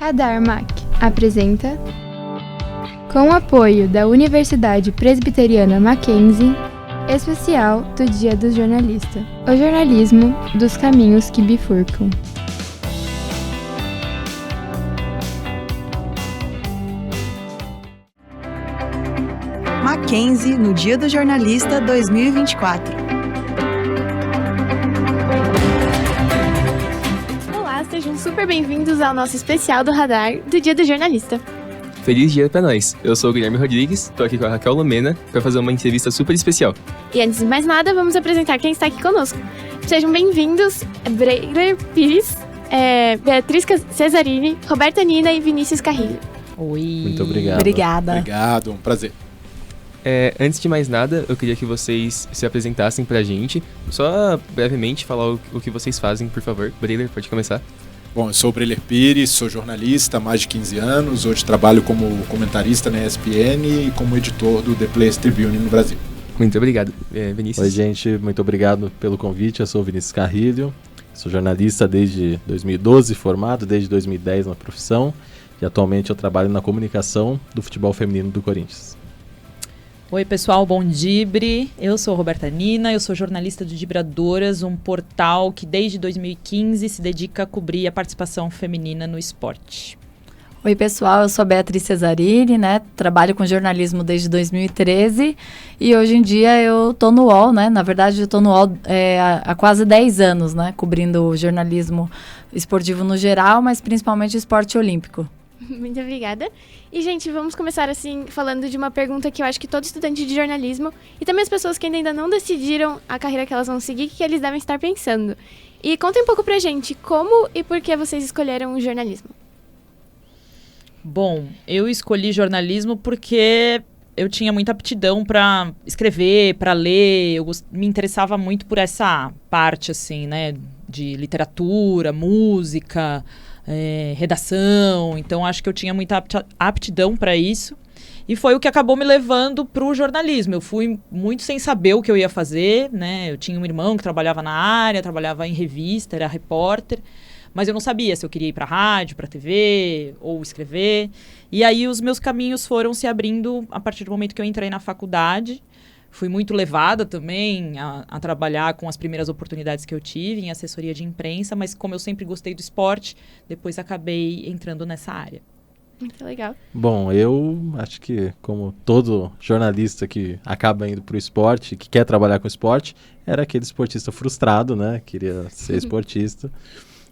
Radar MAC apresenta, com o apoio da Universidade Presbiteriana Mackenzie, especial do Dia do Jornalista, o jornalismo dos caminhos que bifurcam. Mackenzie no Dia do Jornalista 2024. Sejam super bem-vindos ao nosso especial do Radar do Dia do Jornalista. Feliz dia pra nós. Eu sou o Guilherme Rodrigues, tô aqui com a Raquel Lomena para fazer uma entrevista super especial. E antes de mais nada, vamos apresentar quem está aqui conosco. Sejam bem-vindos, Breiler Pires, Beatriz Cesarini, Roberta Nina e Vinícius Carrilho. Oi. Muito obrigado. Obrigada. Obrigado, um prazer. Antes de mais nada, eu queria que vocês se apresentassem pra gente. Só brevemente falar o que vocês fazem, por favor. Breiler, pode começar. Bom, eu sou o Breiler Pires, sou jornalista há mais de 15 anos. Hoje trabalho como comentarista na ESPN e como editor do The Players Tribune no Brasil. Muito obrigado. Vinícius? Oi, gente. Muito obrigado pelo convite. Eu sou o Vinícius Carrilho. Sou jornalista desde 2012, formado desde 2010 na profissão. E atualmente eu trabalho na comunicação do futebol feminino do Corinthians. Oi, pessoal, bom Dibre. Eu sou Roberta Nina, eu sou jornalista do Dibradoras, um portal que desde 2015 se dedica a cobrir a participação feminina no esporte. Oi, pessoal, eu sou a Beatriz Cesarini, trabalho com jornalismo desde 2013 e hoje em dia eu tô no UOL, Na verdade, eu tô no UOL há quase 10 anos, cobrindo o jornalismo esportivo no geral, mas principalmente o esporte olímpico. Muito obrigada. E, gente, vamos começar assim falando de uma pergunta que eu acho que todo estudante de jornalismo e também as pessoas que ainda não decidiram a carreira que elas vão seguir, que eles devem estar pensando. E contem um pouco pra gente como e por que vocês escolheram o jornalismo. Bom, eu escolhi jornalismo porque eu tinha muita aptidão para escrever, para ler, me interessava muito por essa parte, assim, de literatura, música, redação, então acho que eu tinha muita aptidão para isso e foi o que acabou me levando para o jornalismo. Eu fui muito sem saber o que eu ia fazer, eu tinha um irmão que trabalhava na área, trabalhava em revista, era repórter, mas eu não sabia se eu queria ir para rádio, para TV ou escrever, e aí os meus caminhos foram se abrindo a partir do momento que eu entrei na faculdade. Fui muito levada também a trabalhar com as primeiras oportunidades que eu tive em assessoria de imprensa, mas como eu sempre gostei do esporte, depois acabei entrando nessa área. Muito legal. Bom, eu acho que como todo jornalista que acaba indo para o esporte, que quer trabalhar com esporte, era aquele esportista frustrado, queria ser esportista,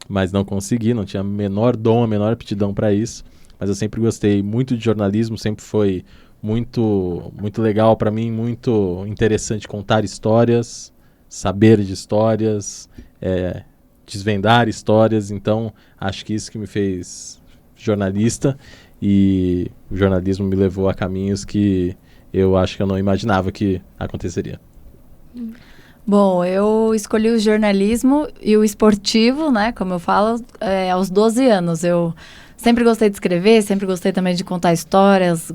mas não consegui, não tinha a menor dom, a menor aptidão para isso, mas eu sempre gostei muito de jornalismo, sempre foi muito legal para mim, muito interessante contar histórias, saber de histórias, desvendar histórias. Então, acho que isso que me fez jornalista, e o jornalismo me levou a caminhos que eu acho que eu não imaginava que aconteceria. Bom, eu escolhi o jornalismo e o esportivo, como eu falo, aos 12 anos. Eu sempre gostei de escrever, sempre gostei também de contar histórias,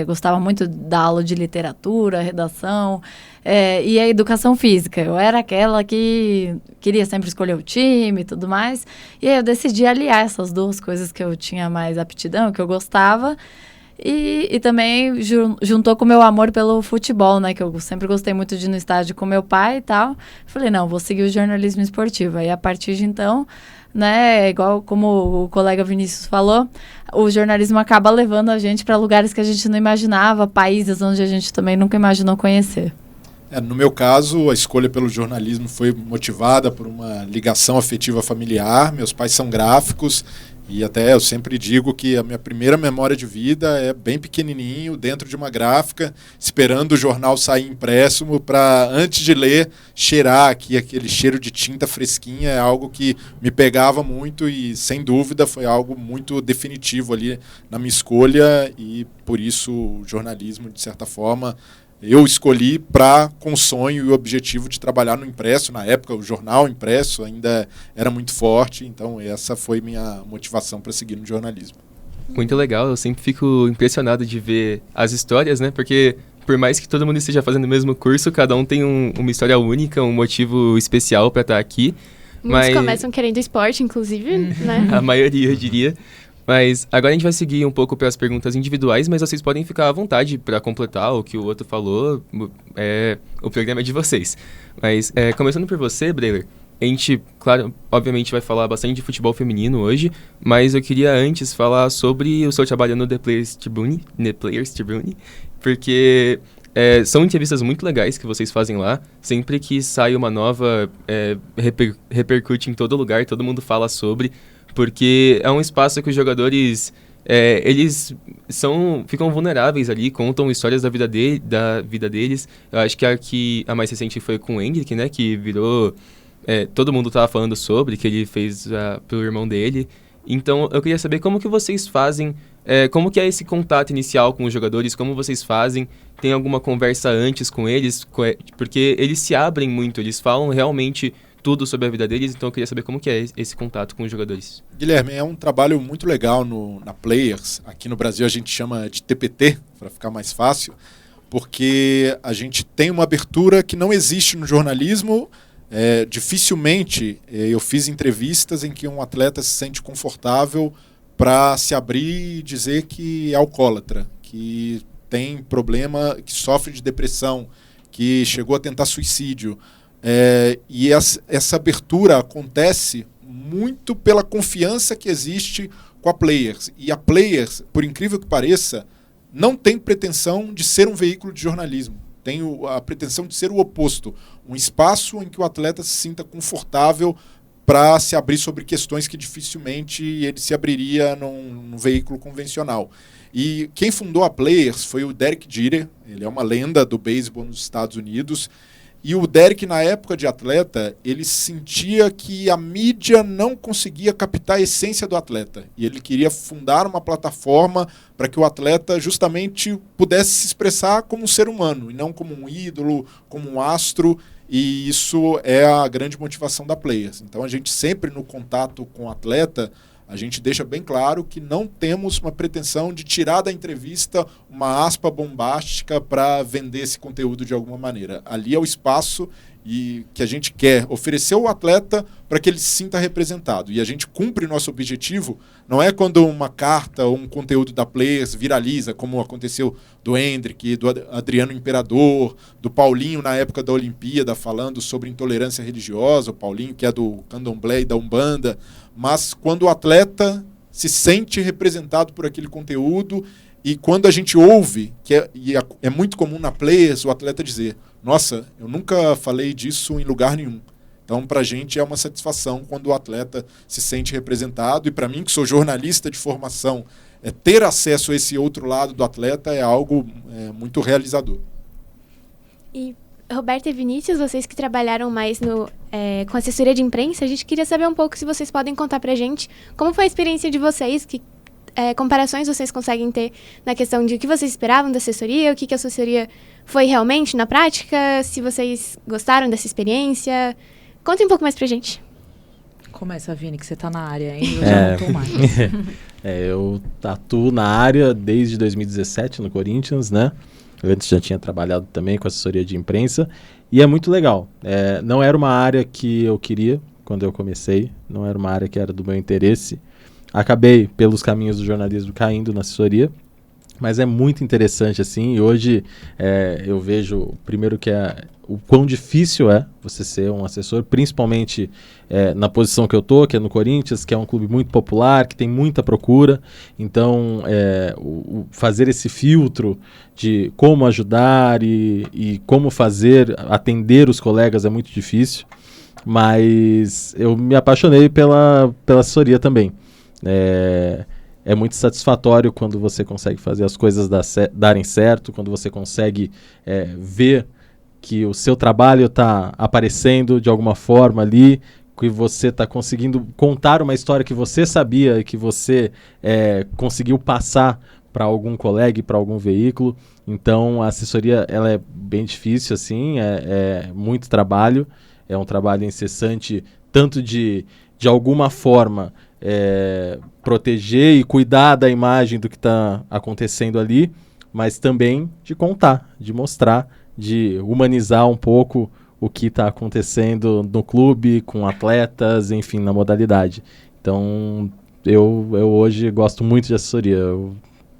gostava muito da aula de literatura, redação e a educação física. Eu era aquela que queria sempre escolher o time e tudo mais. E aí eu decidi aliar essas duas coisas que eu tinha mais aptidão, que eu gostava. E também juntou com o meu amor pelo futebol, que eu sempre gostei muito de ir no estádio com meu pai e tal. Falei, não, vou seguir o jornalismo esportivo. Aí a partir de então, igual como o colega Vinícius falou, o jornalismo acaba levando a gente para lugares que a gente não imaginava, países onde a gente também nunca imaginou conhecer. No meu caso, a escolha pelo jornalismo foi motivada por uma ligação afetiva familiar. Meus pais são gráficos e até eu sempre digo que a minha primeira memória de vida é bem pequenininho, dentro de uma gráfica, esperando o jornal sair impresso para, antes de ler, cheirar aquele cheiro de tinta fresquinha. É algo que me pegava muito e, sem dúvida, foi algo muito definitivo ali na minha escolha, e por isso o jornalismo, de certa forma, eu escolhi com o sonho e o objetivo de trabalhar no impresso. Na época, o jornal impresso ainda era muito forte, então essa foi minha motivação para seguir no jornalismo. Muito legal, eu sempre fico impressionado de ver as histórias, Porque por mais que todo mundo esteja fazendo o mesmo curso, cada um tem uma história única, um motivo especial para estar aqui. Muitos começam querendo esporte, inclusive, A maioria, eu diria. Mas agora a gente vai seguir um pouco para as perguntas individuais, mas vocês podem ficar à vontade para completar o que o outro falou. O programa é de vocês. Mas começando por você, Breler, a gente, claro, obviamente vai falar bastante de futebol feminino hoje, mas eu queria antes falar sobre o seu trabalho no The Players Tribune, porque são entrevistas muito legais que vocês fazem lá. Sempre que sai uma nova, repercute em todo lugar, todo mundo fala sobre, porque é um espaço que os jogadores, eles ficam vulneráveis ali, contam histórias da vida deles. Eu acho que a mais recente foi com o Hendrick, né, que virou... todo mundo estava falando sobre, que ele fez pro irmão dele. Então, eu queria saber como que vocês fazem, como que é esse contato inicial com os jogadores, como vocês fazem, tem alguma conversa antes com eles, porque eles se abrem muito, eles falam realmente tudo sobre a vida deles, então eu queria saber como que é esse contato com os jogadores. Guilherme, é um trabalho muito legal na Players. Aqui no Brasil a gente chama de TPT, para ficar mais fácil, porque a gente tem uma abertura que não existe no jornalismo. Dificilmente eu fiz entrevistas em que um atleta se sente confortável para se abrir e dizer que é alcoólatra, que tem problema, que sofre de depressão, que chegou a tentar suicídio. E essa abertura acontece muito pela confiança que existe com a Players. E a Players, por incrível que pareça, não tem pretensão de ser um veículo de jornalismo. Tem a pretensão de ser o oposto. Um espaço em que o atleta se sinta confortável para se abrir sobre questões que dificilmente ele se abriria num veículo convencional. E quem fundou a Players foi o Derek Jeter. Ele é uma lenda do beisebol nos Estados Unidos. E o Derek, na época de atleta, ele sentia que a mídia não conseguia captar a essência do atleta. E ele queria fundar uma plataforma para que o atleta justamente pudesse se expressar como um ser humano, e não como um ídolo, como um astro. E isso é a grande motivação da Players. Então a gente sempre, no contato com o atleta, a gente deixa bem claro que não temos uma pretensão de tirar da entrevista uma aspa bombástica para vender esse conteúdo de alguma maneira. Ali é o espaço que a gente quer oferecer ao atleta para que ele se sinta representado. E a gente cumpre nosso objetivo, não é quando uma carta ou um conteúdo da Players viraliza, como aconteceu do Hendrick, do Adriano Imperador, do Paulinho na época da Olimpíada, falando sobre intolerância religiosa, o Paulinho que é do Candomblé e da Umbanda, mas quando o atleta se sente representado por aquele conteúdo e quando a gente ouve, é muito comum na Players o atleta dizer: nossa, eu nunca falei disso em lugar nenhum. Então, para a gente é uma satisfação quando o atleta se sente representado. E para mim, que sou jornalista de formação, ter acesso a esse outro lado do atleta é algo muito realizador. E Roberta e Vinícius, vocês que trabalharam mais com assessoria de imprensa, a gente queria saber um pouco se vocês podem contar para a gente como foi a experiência de vocês, que comparações vocês conseguem ter na questão de o que vocês esperavam da assessoria, o que a assessoria foi realmente na prática, se vocês gostaram dessa experiência. Contem um pouco mais pra gente. Começa, Vini, que você tá na área, hein? Eu já não tô mais. Eu atuo na área desde 2017 no Corinthians, né? Antes já tinha trabalhado também com assessoria de imprensa e é muito legal. Não era uma área que eu queria quando eu comecei, não era uma área que era do meu interesse. Acabei, pelos caminhos do jornalismo, caindo na assessoria, mas é muito interessante, assim, e hoje eu vejo, primeiro, que o quão difícil é você ser um assessor, principalmente na posição que eu tô, que é no Corinthians, que é um clube muito popular, que tem muita procura. Então, fazer esse filtro de como ajudar e como atender os colegas é muito difícil, mas eu me apaixonei pela assessoria também. É muito satisfatório quando você consegue fazer as coisas darem certo, quando você consegue ver que o seu trabalho está aparecendo de alguma forma ali, que você está conseguindo contar uma história que você sabia e que você conseguiu passar para algum colega e para algum veículo. Então a assessoria ela é bem difícil, assim, é muito trabalho, é um trabalho incessante, tanto de alguma forma proteger e cuidar da imagem do que está acontecendo ali, mas também de contar, de mostrar, de humanizar um pouco o que está acontecendo no clube, com atletas, enfim, na modalidade. Então, eu hoje gosto muito de assessoria. Eu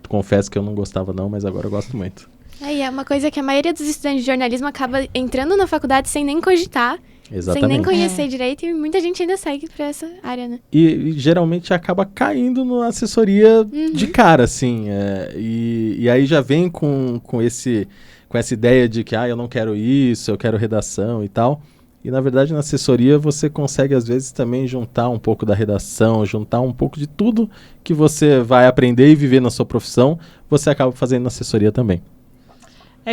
confesso que eu não gostava não, mas agora eu gosto muito. E é uma coisa que a maioria dos estudantes de jornalismo acaba entrando na faculdade sem nem cogitar, Exatamente. sem nem conhecer direito, e muita gente ainda segue pra essa área, né? E geralmente acaba caindo na assessoria de cara, assim. E aí já vem com essa ideia de que eu não quero isso, eu quero redação e tal. E na verdade na assessoria você consegue às vezes também juntar um pouco da redação, juntar um pouco de tudo que você vai aprender e viver na sua profissão, você acaba fazendo na assessoria também.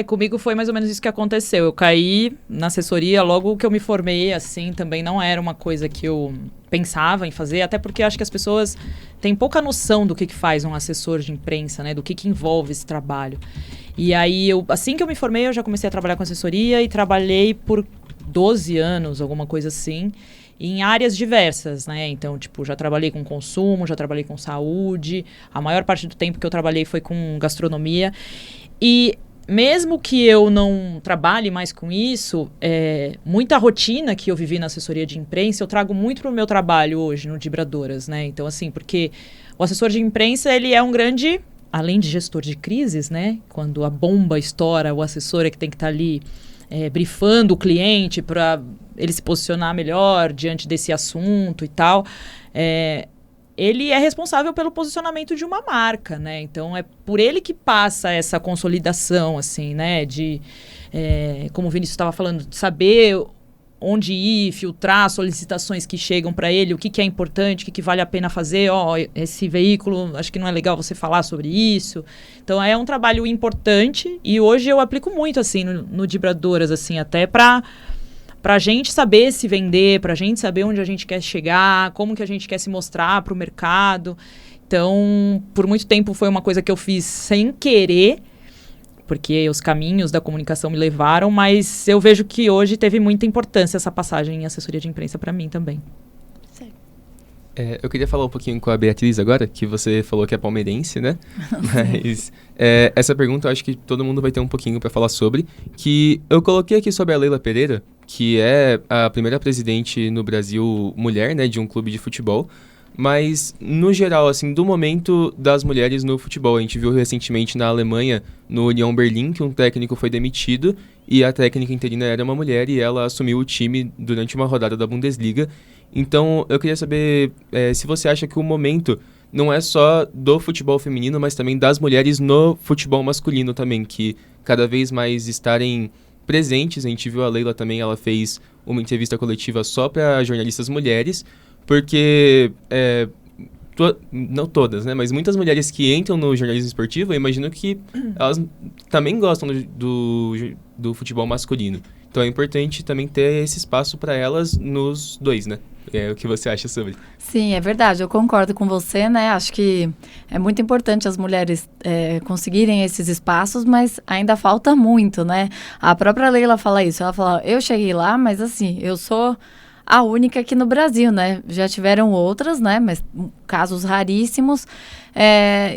Comigo foi mais ou menos isso que aconteceu. Eu caí na assessoria logo que eu me formei, assim, também não era uma coisa que eu pensava em fazer, até porque acho que as pessoas têm pouca noção do que faz um assessor de imprensa, né, do que envolve esse trabalho. E aí, assim que eu me formei, eu já comecei a trabalhar com assessoria e trabalhei por 12 anos, alguma coisa assim, em áreas diversas, né? Então, já trabalhei com consumo, já trabalhei com saúde, a maior parte do tempo que eu trabalhei foi com gastronomia. E mesmo que eu não trabalhe mais com isso, muita rotina que eu vivi na assessoria de imprensa, eu trago muito para o meu trabalho hoje no Dibradoras, né? Então, assim, porque o assessor de imprensa, ele é um grande, além de gestor de crises, né? Quando a bomba estoura, o assessor é que tem que estar ali brifando o cliente para ele se posicionar melhor diante desse assunto e tal. Ele é responsável pelo posicionamento de uma marca, né? Então, é por ele que passa essa consolidação, assim, né? De, como o Vinícius estava falando, de saber onde ir, filtrar solicitações que chegam para ele, o que é importante, o que vale a pena fazer. Esse veículo, acho que não é legal você falar sobre isso. Então, é um trabalho importante e hoje eu aplico muito, assim, no Dibradoras, assim, até para a gente saber se vender, para a gente saber onde a gente quer chegar, como que a gente quer se mostrar para o mercado. Então, por muito tempo foi uma coisa que eu fiz sem querer, porque os caminhos da comunicação me levaram, mas eu vejo que hoje teve muita importância essa passagem em assessoria de imprensa para mim também. Eu queria falar um pouquinho com a Beatriz agora, que você falou que é palmeirense, né? Mas essa pergunta eu acho que todo mundo vai ter um pouquinho para falar sobre, que eu coloquei aqui sobre a Leila Pereira, que é a primeira presidente no Brasil mulher, né, de um clube de futebol. Mas, no geral, assim, do momento das mulheres no futebol, a gente viu recentemente na Alemanha, no Union Berlin, que um técnico foi demitido e a técnica interina era uma mulher e ela assumiu o time durante uma rodada da Bundesliga. Então, eu queria saber se você acha que o momento não é só do futebol feminino, mas também das mulheres no futebol masculino também, que cada vez mais estarem presentes. A gente viu a Leila também, ela fez uma entrevista coletiva só para jornalistas mulheres, porque, não todas, né, mas muitas mulheres que entram no jornalismo esportivo, eu imagino que elas também gostam do futebol masculino. Então é importante também ter esse espaço para elas nos dois, né? O que você acha sobre? Sim, é verdade, eu concordo com você, né? Acho que é muito importante as mulheres conseguirem esses espaços, mas ainda falta muito, né? A própria Leila fala isso, ela fala, eu cheguei lá, mas assim, eu sou a única aqui no Brasil, né? Já tiveram outras, né? Mas casos raríssimos.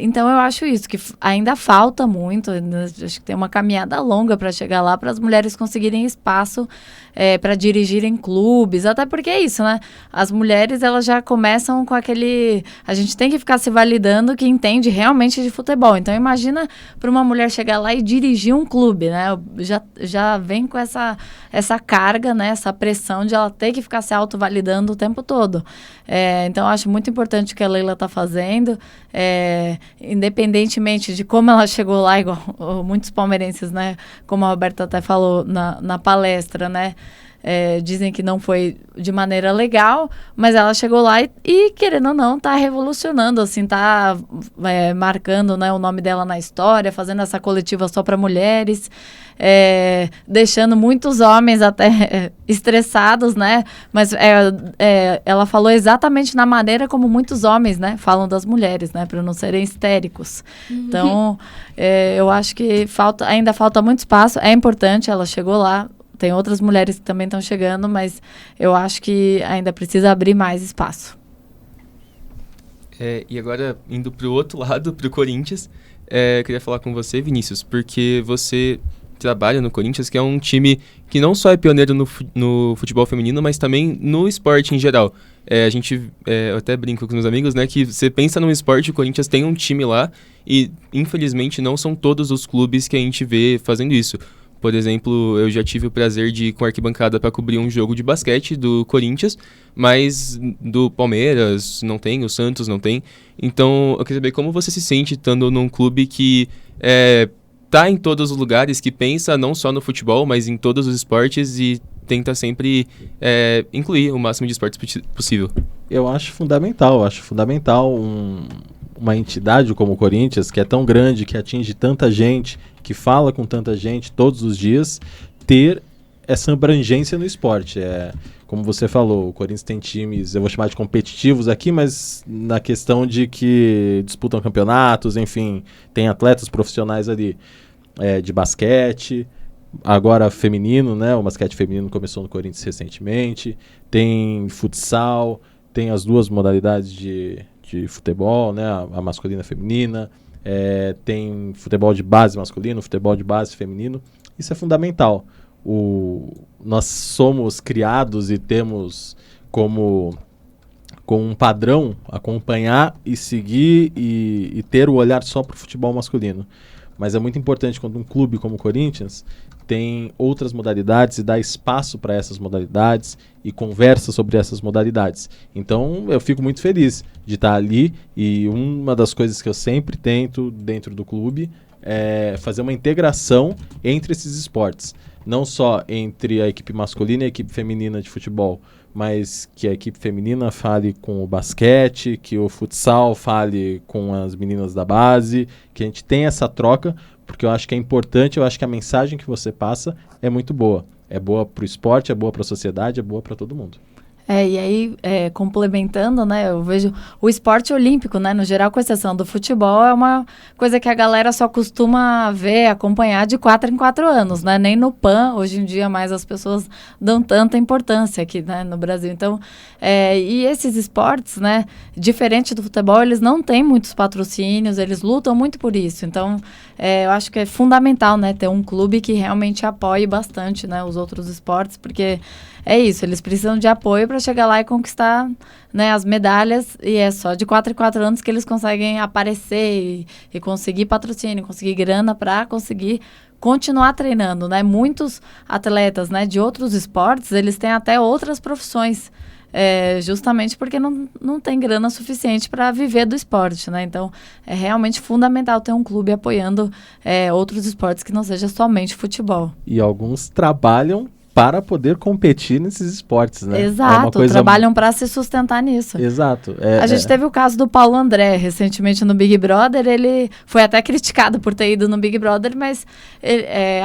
Então, eu acho isso, que ainda falta muito. Acho que tem uma caminhada longa para chegar lá, para as mulheres conseguirem espaço para dirigirem clubes. Até porque é isso, né? As mulheres, elas já começam com aquele... A gente tem que ficar se validando que entende realmente de futebol. Então, imagina para uma mulher chegar lá e dirigir um clube, né? Já vem com essa carga, né? Essa pressão de ela ter que ficar se autovalidando o tempo todo. Então, eu acho muito importante o que a Leila está fazendo. Independentemente de como ela chegou lá, igual muitos palmeirenses, né? Como a Roberta até falou na palestra, né? Dizem que não foi de maneira legal, mas ela chegou lá e querendo ou não, tá revolucionando, assim, tá marcando, né, o nome dela na história, fazendo essa coletiva só para mulheres, deixando muitos homens até estressados, né, mas ela falou exatamente na maneira como muitos homens, né, falam das mulheres, né, para não serem histéricos. Então, eu acho que ainda falta muito espaço, é importante, ela chegou lá. Tem outras mulheres que também estão chegando, mas eu acho que ainda precisa abrir mais espaço. E agora, indo para o outro lado, para o Corinthians, queria falar com você, Vinícius, porque você trabalha no Corinthians, que é um time que não só é pioneiro no futebol feminino, mas também no esporte em geral. a gente, eu até brinco com os meus amigos, né, que você pensa num esporte, o Corinthians tem um time lá e, infelizmente, não são todos os clubes que a gente vê fazendo isso. Por exemplo, eu já tive o prazer de ir com a arquibancada para cobrir um jogo de basquete do Corinthians, mas do Palmeiras não tem, o Santos não tem. Então, eu queria saber como você se sente estando num clube que tá em todos os lugares, que pensa não só no futebol, mas em todos os esportes e tenta sempre incluir o máximo de esportes possível. Eu acho fundamental uma entidade como o Corinthians, que é tão grande, que atinge tanta gente, que fala com tanta gente todos os dias, ter essa abrangência no esporte. Como você falou, o Corinthians tem times, eu vou chamar de competitivos aqui, mas na questão de que disputam campeonatos, enfim, tem atletas profissionais ali de basquete, agora feminino, né? O basquete feminino começou no Corinthians recentemente, tem futsal, tem as duas modalidades de futebol, né? A masculina e a feminina, tem futebol de base masculino, futebol de base feminino. Isso é fundamental. Nós somos criados e temos como um padrão acompanhar e seguir e ter o olhar só para o futebol masculino. Mas é muito importante quando um clube como o Corinthians tem outras modalidades e dá espaço para essas modalidades e conversa sobre essas modalidades. Então, eu fico muito feliz de estar ali e uma das coisas que eu sempre tento dentro do clube é fazer uma integração entre esses esportes. Não só entre a equipe masculina e a equipe feminina de futebol, mas que a equipe feminina fale com o basquete, que o futsal fale com as meninas da base, que a gente tenha essa troca, porque eu acho que é importante, eu acho que a mensagem que você passa é muito boa. É boa para o esporte, é boa para a sociedade, é boa para todo mundo. E aí, complementando, né, eu vejo o esporte olímpico, né, no geral, com exceção do futebol, é uma coisa que a galera só costuma ver, acompanhar de 4 em 4 anos, né, nem no PAN, hoje em dia, mais as pessoas dão tanta importância aqui, né, no Brasil. Então, e esses esportes, né, diferente do futebol, eles não têm muitos patrocínios, eles lutam muito por isso. Então, eu acho que é fundamental, né, ter um clube que realmente apoie bastante, né, os outros esportes, porque é isso, eles precisam de apoio para chegar lá e conquistar, né, as medalhas, e é só de 4 em 4 anos que eles conseguem aparecer e conseguir patrocínio, conseguir grana para conseguir continuar treinando, né? Muitos atletas, né, de outros esportes, eles têm até outras profissões, justamente porque não tem grana suficiente para viver do esporte, né? Então, é realmente fundamental ter um clube apoiando outros esportes que não seja somente futebol. E alguns trabalham para poder competir nesses esportes, né? Exato, trabalham para se sustentar nisso. Exato. A gente teve o caso do Paulo André, recentemente no Big Brother, ele foi até criticado por ter ido no Big Brother, mas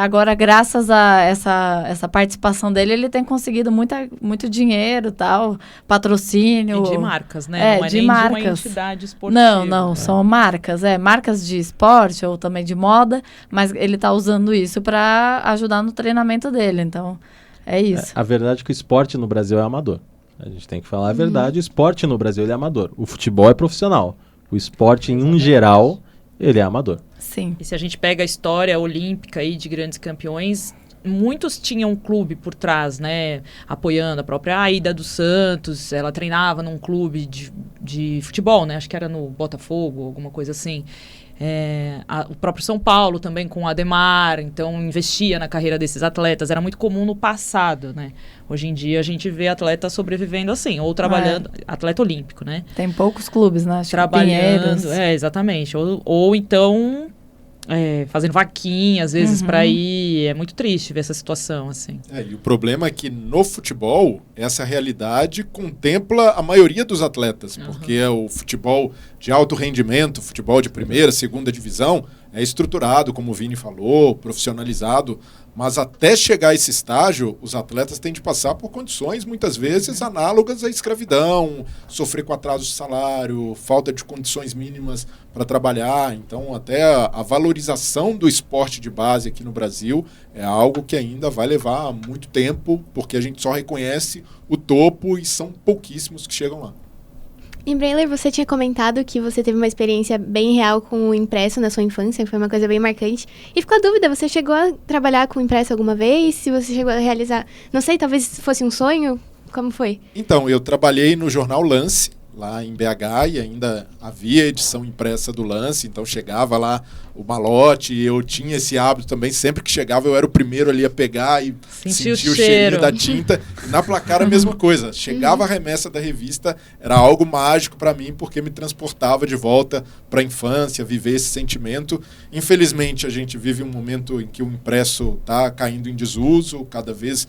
agora, graças a essa participação dele, ele tem conseguido muito dinheiro, tal, patrocínio. E de marcas, né? Não é de nem marcas. De uma entidade esportiva. Não, são marcas, marcas de esporte ou também de moda, mas ele está usando isso para ajudar no treinamento dele, então... É isso. A verdade é que o esporte no Brasil é amador. A gente tem que falar a verdade. O esporte no Brasil ele é amador. O futebol é profissional. O esporte, em geral, ele é amador. Sim. E se a gente pega a história olímpica aí de grandes campeões, muitos tinham um clube por trás, né? Apoiando a própria Aida dos Santos. Ela treinava num clube de futebol, né? Acho que era no Botafogo, alguma coisa assim. O próprio São Paulo também com o Ademar, então investia na carreira desses atletas, era muito comum no passado, né? Hoje em dia a gente vê atleta sobrevivendo assim, ou trabalhando, atleta olímpico, né? Tem poucos clubes, né? Acho trabalhando, exatamente, ou então fazendo vaquinha, às vezes, para ir. É muito triste ver essa situação, assim. E o problema é que no futebol, essa realidade contempla a maioria dos atletas, porque o futebol de alto rendimento, futebol de primeira, segunda divisão, é estruturado, como o Vini falou, profissionalizado, mas até chegar a esse estágio, os atletas têm de passar por condições, muitas vezes, análogas à escravidão, sofrer com atraso de salário, falta de condições mínimas para trabalhar. Então, até a valorização do esporte de base aqui no Brasil é algo que ainda vai levar muito tempo, porque a gente só reconhece o topo e são pouquíssimos que chegam lá. Em Breiler, você tinha comentado que você teve uma experiência bem real com o impresso na sua infância, foi uma coisa bem marcante. E ficou a dúvida, você chegou a trabalhar com impresso alguma vez? Se você chegou a realizar, não sei, talvez fosse um sonho Como foi? Então, eu trabalhei no jornal Lance, lá em BH, e ainda havia edição impressa do Lance, então chegava lá o malote, e eu tinha esse hábito também, sempre que chegava eu era o primeiro ali a pegar e sentir o cheirinho da tinta. E na Placar a mesma coisa, chegava a remessa da revista, era algo mágico para mim, porque me transportava de volta para a infância, viver esse sentimento. Infelizmente a gente vive um momento em que o impresso está caindo em desuso, cada vez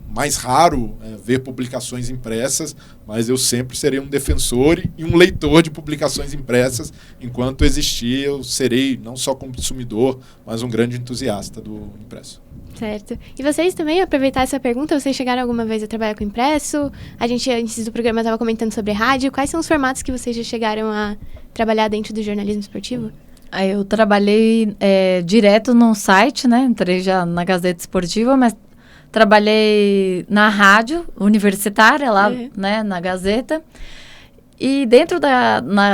mais raro ver publicações impressas, mas eu sempre serei um defensor e um leitor de publicações impressas. Enquanto existir, eu serei não só consumidor, mas um grande entusiasta do impresso. Certo. E vocês também, aproveitar essa pergunta, vocês chegaram alguma vez a trabalhar com impresso? A gente, antes do programa, estava comentando sobre rádio. Quais são os formatos que vocês já chegaram a trabalhar dentro do jornalismo esportivo? Eu trabalhei direto num site, né? Entrei já na Gazeta Esportiva, mas trabalhei na rádio universitária, lá, né, na Gazeta. E dentro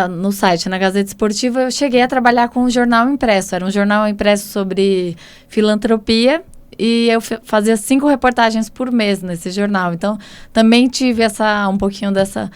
no site, na Gazeta Esportiva, eu cheguei a trabalhar com um jornal impresso. Era um jornal impresso sobre filantropia. E eu fazia 5 reportagens por mês nesse jornal. Então, também tive um pouquinho dessa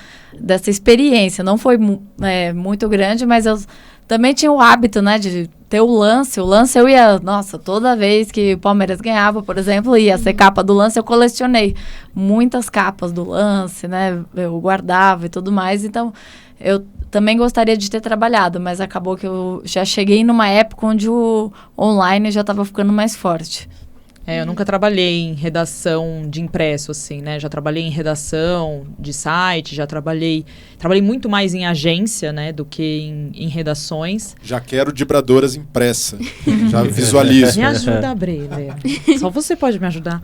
experiência. Não foi muito grande, mas eu também tinha o hábito, né, de ter o Lance. O Lance eu ia, toda vez que o Palmeiras ganhava, por exemplo, ia ser capa do Lance. Eu colecionei muitas capas do Lance, né, eu guardava e tudo mais. Então, eu também gostaria de ter trabalhado, mas acabou que eu já cheguei numa época onde o online já estava ficando mais forte. Eu nunca trabalhei em redação de impresso, assim, né? Já trabalhei em redação de site, trabalhei muito mais em agência, né? Do que em redações. Já quero dibradoras impressa. Já visualizo. Me ajuda, Breler. Só você pode me ajudar.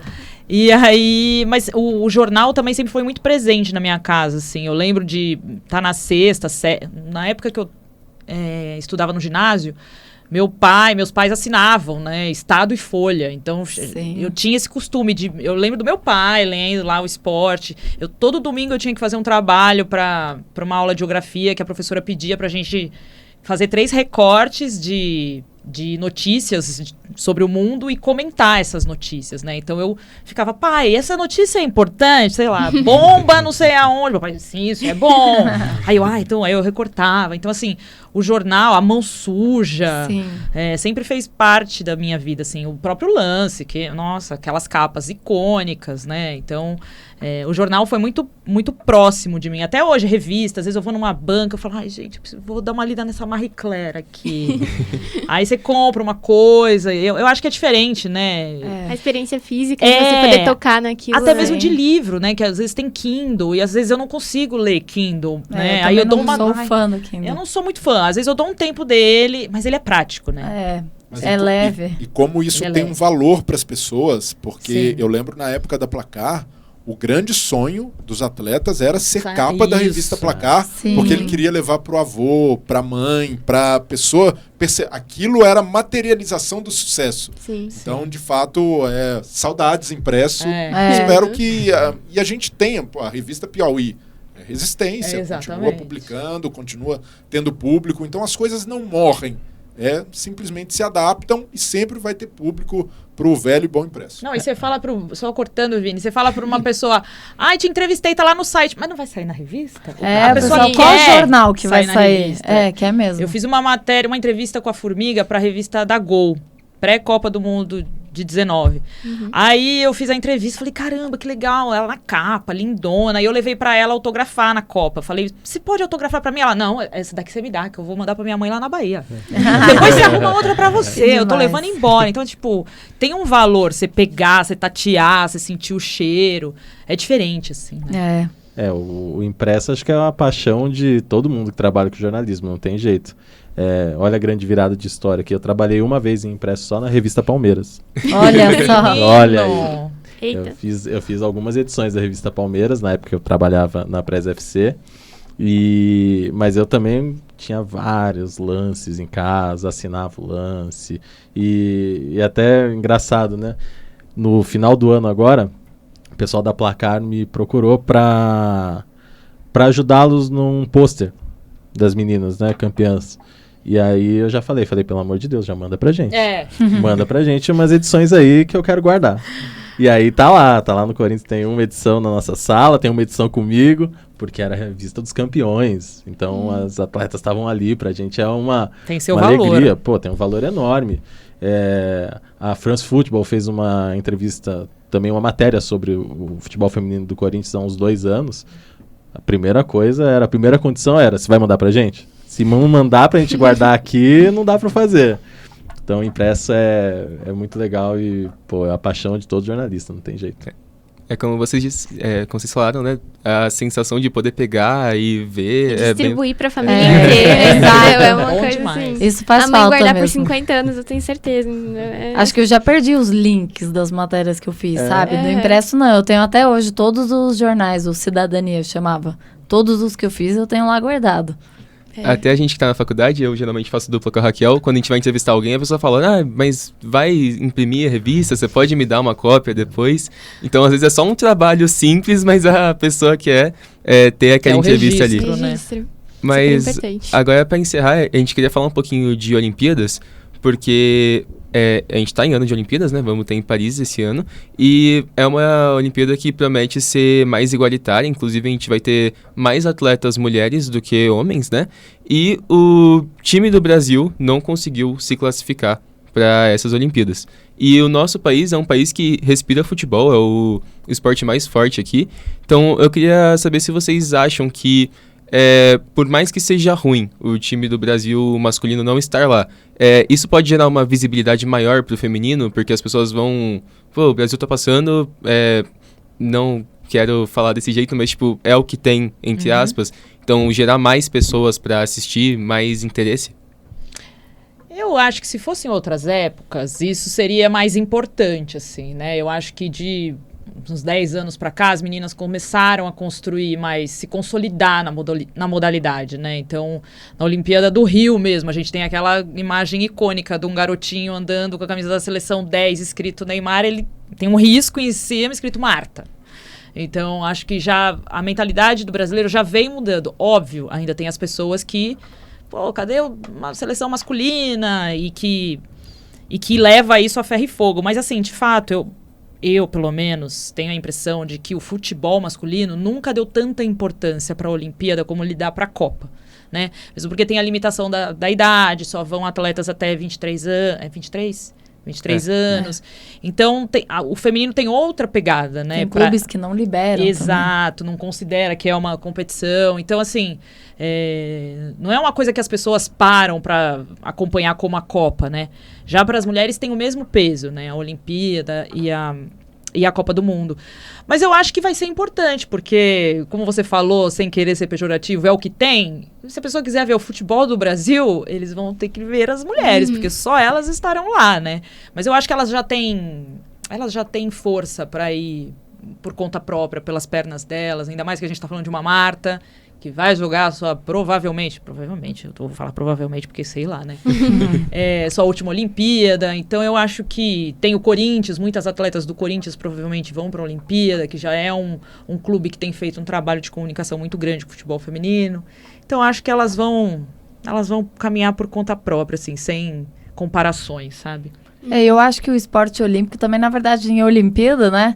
E aí, mas o jornal também sempre foi muito presente na minha casa, assim. Eu lembro de estar na sexta, na época que eu estudava no ginásio, meus pais assinavam, né, Estado e Folha. Então, eu tinha esse costume eu lembro do meu pai lendo lá o esporte. Todo domingo eu tinha que fazer um trabalho para uma aula de geografia que a professora pedia pra gente fazer 3 recortes de notícias sobre o mundo e comentar essas notícias, né? Então eu ficava, pai, essa notícia é importante, sei lá, bomba não sei aonde. Meu pai, sim, isso é bom. Aí eu recortava. Então, assim, o jornal, a mão suja, sempre fez parte da minha vida, assim. O próprio Lance, aquelas capas icônicas, né? Então, o jornal foi muito, muito próximo de mim. Até hoje, revistas, às vezes eu vou numa banca, eu falo, ai, gente, vou dar uma lida nessa Marie Claire aqui. Aí você compra uma coisa, eu acho que é diferente, né? A experiência física, de você poder tocar naquilo. Até mesmo de livro, né? Que às vezes tem Kindle, e às vezes eu não consigo ler Kindle, né? Aí eu não sou fã do Kindle. Eu não sou muito fã. Às vezes eu dou um tempo dele, mas ele é prático, né? Leve. E como isso tem um valor para as pessoas, porque eu lembro na época da Placar, o grande sonho dos atletas era ser capa da revista Placar, porque ele queria levar para o avô, para a mãe, para a pessoa. Aquilo era a materialização do sucesso. Então, de fato, saudades impresso. Espero que... e a gente tenha a revista Piauí. Resistência, continua publicando, continua tendo público. Então, as coisas não morrem. Simplesmente se adaptam e sempre vai ter público pro velho e bom impresso. Não, e você fala só cortando, Vini, você fala para uma pessoa, te entrevistei, tá lá no site, mas não vai sair na revista? A pessoa qual jornal que vai sair? Quer mesmo. Eu fiz uma entrevista com a Formiga pra revista da Gol, pré-Copa do Mundo de 19. Aí eu fiz a entrevista, falei, caramba, que legal, ela na capa, lindona. E eu levei pra ela autografar na Copa. Falei, você pode autografar pra mim? Ela, não, essa daqui você me dá, que eu vou mandar pra minha mãe lá na Bahia. Depois você arruma outra pra você, eu tô levando embora. Então, tipo, tem um valor, você pegar, você tatear, você sentir o cheiro. É diferente, assim, né? O impresso acho que é uma paixão de todo mundo que trabalha com jornalismo, não tem jeito. Olha a grande virada de história aqui. Eu trabalhei uma vez em impresso só na revista Palmeiras. Olha só. Olha aí. Eu fiz algumas edições da revista Palmeiras, na época que eu trabalhava na Press FC. Mas eu também tinha vários lances em casa, assinava o lance. E até engraçado, né? No final do ano agora, o pessoal da Placar me procurou para ajudá-los num pôster das meninas, né, campeãs. E aí eu já falei, pelo amor de Deus, já manda pra gente. Manda pra gente umas edições aí que eu quero guardar. E aí tá lá no Corinthians, tem uma edição na nossa sala, tem uma edição comigo, porque era a revista dos campeões. Então as atletas estavam ali, pra gente é uma Tem seu uma valor. alegria. Pô, tem um valor enorme. A France Football fez uma entrevista, também uma matéria sobre o futebol feminino do Corinthians há uns 2 anos. A primeira condição era, você vai mandar pra gente? Se não mandar pra gente guardar aqui, não dá pra fazer. Então, impresso é muito legal e, pô, é a paixão de todo jornalista, não tem jeito. É como vocês falaram, né? A sensação de poder pegar e ver. Distribuir pra família É, inteira. exato. É uma Bom coisa demais. assim. Isso faz a mãe falta guardar por mesmo. 50 anos, eu tenho certeza. Acho que eu já perdi os links das matérias que eu fiz, sabe? Do É. impresso, não. Eu tenho até hoje todos os jornais, o Cidadania eu chamava. Todos os que eu fiz, eu tenho lá guardado. Até a gente que tá na faculdade, eu geralmente faço dupla com a Raquel, quando a gente vai entrevistar alguém, a pessoa fala, mas vai imprimir a revista, você pode me dar uma cópia depois? Então, às vezes é só um trabalho simples, mas a pessoa quer ter aquela É o entrevista ali. registro, né? Registro. Mas Super importante. agora, para encerrar, a gente queria falar um pouquinho de Olimpíadas, porque a gente está em ano de Olimpíadas, né? Vamos ter em Paris esse ano. E é uma Olimpíada que promete ser mais igualitária. Inclusive, a gente vai ter mais atletas mulheres do que homens, né? E o time do Brasil não conseguiu se classificar para essas Olimpíadas. E o nosso país é um país que respira futebol, é o esporte mais forte aqui. Então, eu queria saber se vocês acham que por mais que seja ruim o time do Brasil masculino não estar lá, isso pode gerar uma visibilidade maior pro feminino, porque as pessoas vão... Pô, o Brasil tá passando, não quero falar desse jeito, mas tipo, é o que tem, entre aspas. Então, gerar mais pessoas para assistir, mais interesse. Eu acho que se fossem outras épocas, isso seria mais importante, assim, né? Eu acho que de uns 10 anos para cá, as meninas começaram a construir mais, se consolidar na modalidade, né? Então, na Olimpíada do Rio mesmo, a gente tem aquela imagem icônica de um garotinho andando com a camisa da seleção 10 escrito Neymar, ele tem um risco em cima escrito Marta. Então, acho que já a mentalidade do brasileiro já vem mudando. Óbvio, ainda tem as pessoas que, pô, cadê uma seleção masculina e que leva isso a ferro e fogo. Mas assim, de fato, eu, pelo menos, tenho a impressão de que o futebol masculino nunca deu tanta importância para a Olimpíada como ele dá para a Copa, né? Mesmo porque tem a limitação da idade, só vão atletas até 23 anos. É 23? 23 anos. Então, o feminino tem outra pegada, né? Tem clubes que não liberam. Exato, não considera que é uma competição. Então, assim, não é uma coisa que as pessoas param para acompanhar como a Copa, né? Já para as mulheres tem o mesmo peso, né? A Olimpíada e a Copa do Mundo. Mas eu acho que vai ser importante, porque, como você falou, sem querer ser pejorativo, é o que tem. Se a pessoa quiser ver o futebol do Brasil, eles vão ter que ver as mulheres, porque só elas estarão lá, né? Mas eu acho que elas já têm força para ir por conta própria, pelas pernas delas, ainda mais que a gente está falando de uma Marta, que vai jogar sua, provavelmente, eu vou falar provavelmente porque sei lá, né? Sua última Olimpíada. Então eu acho que tem o Corinthians, muitas atletas do Corinthians provavelmente vão para a Olimpíada, que já é um clube que tem feito um trabalho de comunicação muito grande com o futebol feminino. Então eu acho que elas vão caminhar por conta própria, assim, sem comparações, sabe? Eu acho que o esporte olímpico também, na verdade, em Olimpíada, né?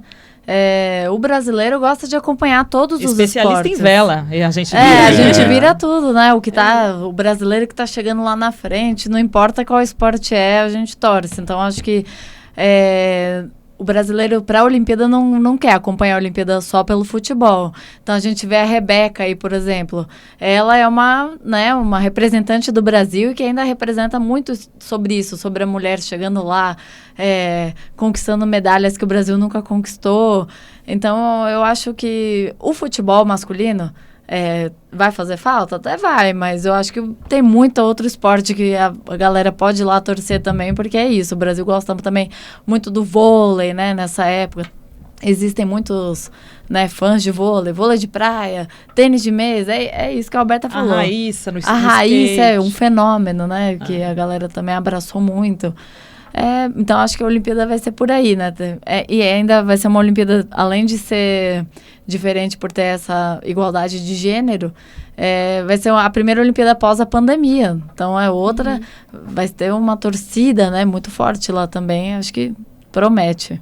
O brasileiro gosta de acompanhar todos os esportes. Especialista em vela. E a gente a gente vira tudo, né? O brasileiro que tá chegando lá na frente, não importa qual esporte a gente torce. Então, acho que o brasileiro para a Olimpíada não quer acompanhar a Olimpíada só pelo futebol. Então, a gente vê a Rebeca aí, por exemplo. Ela é uma representante do Brasil e que ainda representa muito sobre isso, sobre a mulher chegando lá, conquistando medalhas que o Brasil nunca conquistou. Então, eu acho que o futebol masculino vai fazer falta? Até vai, mas eu acho que tem muito outro esporte que a galera pode ir lá torcer também, porque é isso. O Brasil gosta também muito do vôlei, né? Nessa época. Existem muitos fãs de vôlei de praia, tênis de mesa, é isso que a Alberta falou. A Raíssa no A Raíssa é um fenômeno, né? Que a galera também abraçou muito. Então, acho que a Olimpíada vai ser por aí, né? E ainda vai ser uma Olimpíada, além de ser diferente por ter essa igualdade de gênero, vai ser a primeira Olimpíada após a pandemia. Então, outra, vai ter uma torcida, né? Muito forte lá também, acho que promete.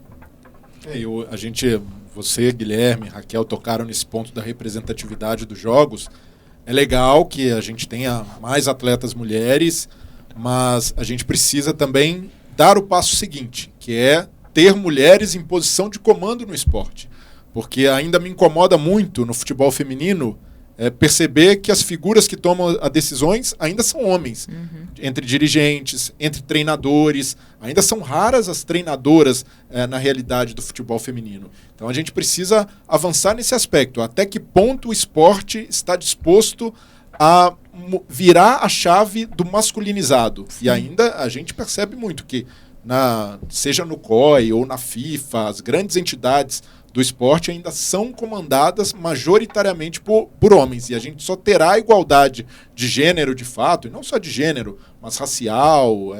Você, Guilherme, Raquel, tocaram nesse ponto da representatividade dos jogos. É legal que a gente tenha mais atletas mulheres, mas a gente precisa também dar o passo seguinte, que é ter mulheres em posição de comando no esporte. Porque ainda me incomoda muito no futebol feminino perceber que as figuras que tomam as decisões ainda são homens. Entre dirigentes, entre treinadores. Ainda são raras as treinadoras na realidade do futebol feminino. Então a gente precisa avançar nesse aspecto. Até que ponto o esporte está disposto a virar a chave do masculinizado. Sim. E ainda a gente percebe muito que, seja no COI ou na FIFA, as grandes entidades do esporte ainda são comandadas majoritariamente por homens. E a gente só terá a igualdade de gênero, de fato, e não só de gênero, mas racial,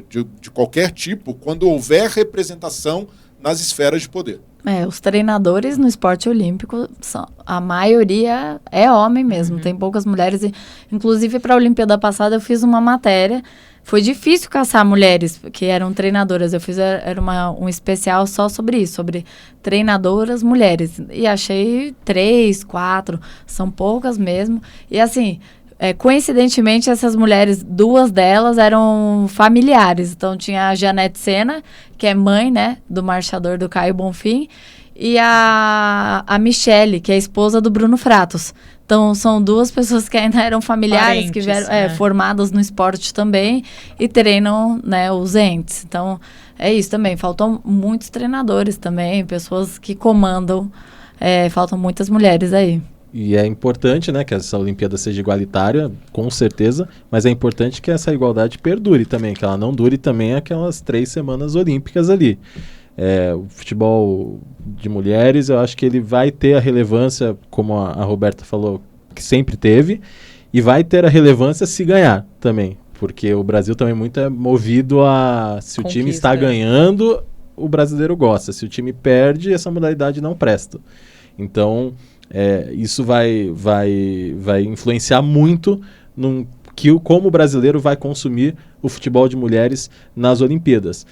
de qualquer tipo, quando houver representação nas esferas de poder. Os treinadores no esporte olímpico, a maioria é homem mesmo, tem poucas mulheres. Inclusive, para a Olimpíada passada, eu fiz uma matéria. Foi difícil caçar mulheres que eram treinadoras. Eu fiz um especial só sobre isso, sobre treinadoras mulheres. E achei 3, 4, são poucas mesmo. E assim, coincidentemente, essas mulheres, 2 delas eram familiares. Então tinha a Janete Sena, que é mãe, né, do marchador do Caio Bonfim, e a Michele, que é a esposa do Bruno Fratos. Então, são 2 pessoas que ainda eram familiares, que vieram formadas no esporte também e treinam, né, os entes. Então, é isso também. Faltam muitos treinadores também, pessoas que comandam. Faltam muitas mulheres aí. E é importante, né, que essa Olimpíada seja igualitária, com certeza, mas é importante que essa igualdade perdure também, que ela não dure também aquelas 3 semanas olímpicas ali. O futebol de mulheres, eu acho que ele vai ter a relevância, como a Roberta falou, que sempre teve, e vai ter a relevância se ganhar também, porque o Brasil também muito é movido a, se o time está ganhando, o brasileiro gosta, se o time perde, essa modalidade não presta. Então, isso vai influenciar muito como o brasileiro vai consumir o futebol de mulheres nas Olimpíadas.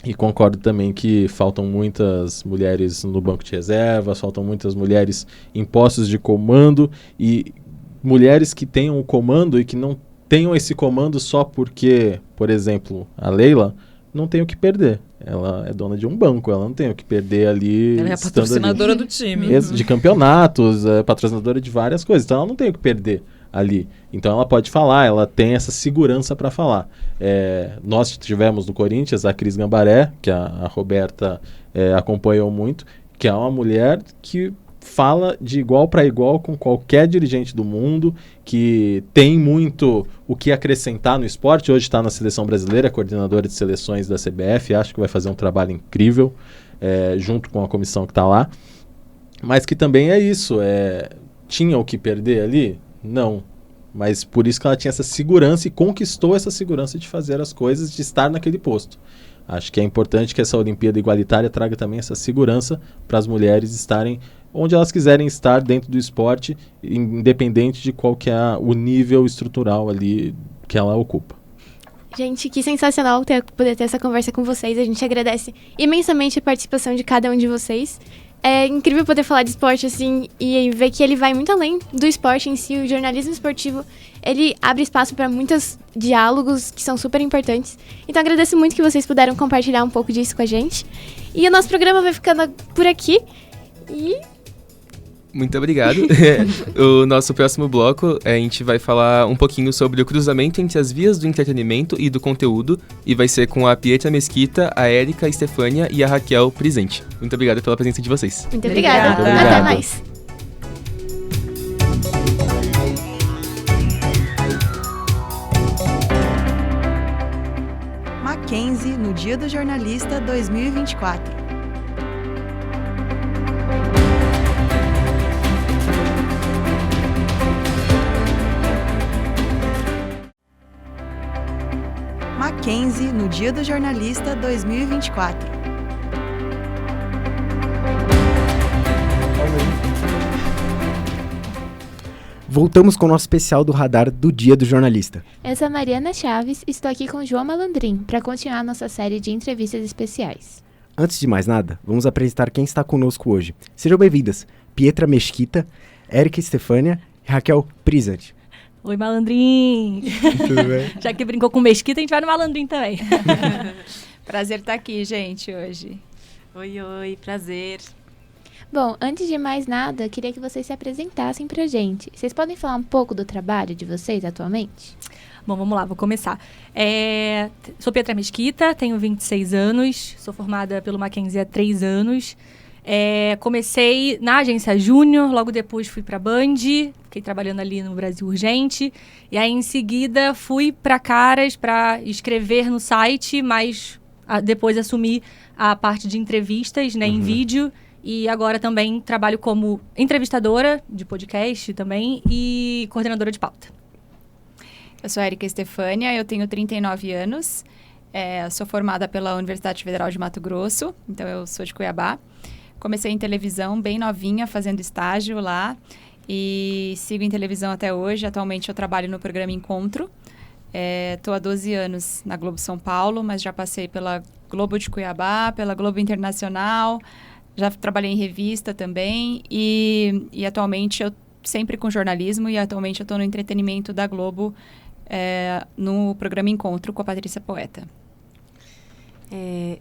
E concordo também que faltam muitas mulheres no banco de reservas, faltam muitas mulheres em postos de comando e mulheres que tenham o comando e que não tenham esse comando só porque, por exemplo, a Leila não tem o que perder. Ela é dona de um banco, ela não tem o que perder ali. Ela é a patrocinadora do time. De campeonatos, patrocinadora de várias coisas. Então ela não tem o que perder ali. Então ela pode falar, ela tem essa segurança para falar. Nós tivemos no Corinthians a Cris Gambaré, que a Roberta acompanhou muito, que é uma mulher que fala de igual para igual com qualquer dirigente do mundo, que tem muito o que acrescentar no esporte. Hoje está na seleção brasileira, coordenadora de seleções da CBF, acho que vai fazer um trabalho incrível junto com a comissão que está lá. Mas que também é isso, tinha o que perder ali? Não, mas por isso que ela tinha essa segurança e conquistou essa segurança de fazer as coisas, de estar naquele posto. Acho que é importante que essa Olimpíada igualitária traga também essa segurança para as mulheres estarem onde elas quiserem estar dentro do esporte, independente de qual que é o nível estrutural ali que ela ocupa. Gente, que sensacional poder ter essa conversa com vocês. A gente agradece imensamente a participação de cada um de vocês. É incrível poder falar de esporte assim e ver que ele vai muito além do esporte em si. O jornalismo esportivo, ele abre espaço para muitos diálogos que são super importantes. Então agradeço muito que vocês puderam compartilhar um pouco disso com a gente. E o nosso programa vai ficando por aqui. Muito obrigado. O nosso próximo bloco, a gente vai falar um pouquinho sobre o cruzamento entre as vias do entretenimento e do conteúdo, e vai ser com a Pietra Mesquita, a Érica, a Estefânia e a Raquel presente. Muito obrigado pela presença de vocês. Muito obrigada. Obrigado. Até mais. Mackenzie no Dia do Jornalista 2024. Mackenzie no Dia do Jornalista 2024. Voltamos com o nosso especial do Radar do Dia do Jornalista. Eu sou a Mariana Chaves e estou aqui com o João Malandrin para continuar nossa série de entrevistas especiais. Antes de mais nada, vamos apresentar quem está conosco hoje. Sejam bem-vindas, Pietra Mesquita, Érica Estefânia e Raquel Prisante. Oi, malandrinho! Tudo bem? Já que brincou com Mesquita, a gente vai no malandrinho também. Prazer estar aqui, gente, hoje. Oi, prazer. Bom, antes de mais nada, queria que vocês se apresentassem pra gente. Vocês podem falar um pouco do trabalho de vocês atualmente? Bom, vamos lá, vou começar. Sou Pietra Mesquita, tenho 26 anos, sou formada pelo Mackenzie há 3 anos. Comecei na agência Júnior, logo depois fui para a Band, fiquei trabalhando ali no Brasil Urgente. E aí, em seguida, fui para Caras para escrever no site, mas depois assumi a parte de entrevistas, né, em vídeo. E agora também trabalho como entrevistadora de podcast também e coordenadora de pauta. Eu sou a Érica Estefânia, eu tenho 39 anos, sou formada pela Universidade Federal de Mato Grosso, então eu sou de Cuiabá. Comecei em televisão bem novinha, fazendo estágio lá e sigo em televisão até hoje. Atualmente eu trabalho no programa Encontro. Estou há 12 anos na Globo São Paulo, mas já passei pela Globo de Cuiabá, pela Globo Internacional, já trabalhei em revista também e atualmente eu sempre com jornalismo e atualmente eu estou no entretenimento da Globo, no programa Encontro com a Patrícia Poeta.